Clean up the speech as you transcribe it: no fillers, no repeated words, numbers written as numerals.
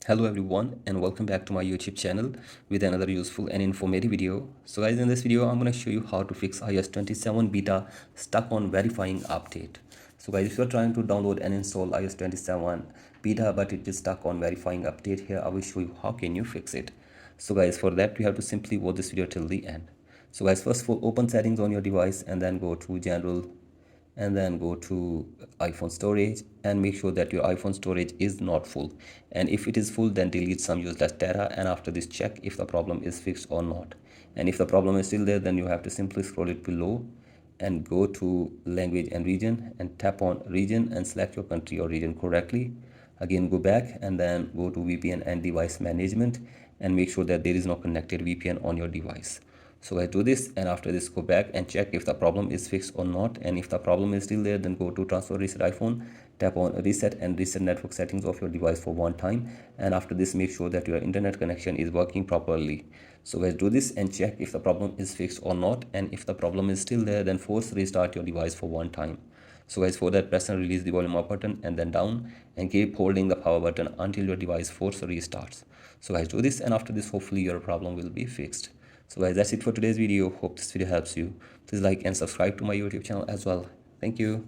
Hello everyone and welcome back to my YouTube channel with another useful and informative video. So guys, in this video I'm going to show you how to fix iOS 27 beta stuck on verifying update. So guys, if you're trying to download and install iOS 27 beta but it is stuck on verifying update, here I will show you how can you fix it. So guys, for that you have to simply watch this video till the end. So guys, first of all, open settings on your device and then go to general and then go to iPhone storage and make sure that your iPhone storage is not full, and if it is full then delete some useless data, and after this check if the problem is fixed or not. And if the problem is still there, then you have to simply scroll it below and go to language and region and tap on region and select your country or region correctly. Again, go back and then go to VPN and device management and make sure that there is no connected VPN on your device. So I do this, and after this go back and check if the problem is fixed or not, and if the problem is still there then go to transfer reset iPhone, tap on reset and reset network settings of your device for one time, and after this make sure that your internet connection is working properly. So guys, do this and check if the problem is fixed or not, and if the problem is still there then force restart your device for one time. So guys, for that press and release the volume up button and then down, and keep holding the power button until your device force restarts. So guys, do this, and after this hopefully your problem will be fixed. So guys, that's it for today's video. Hope this video helps you. Please like and subscribe to my YouTube channel as well. Thank you.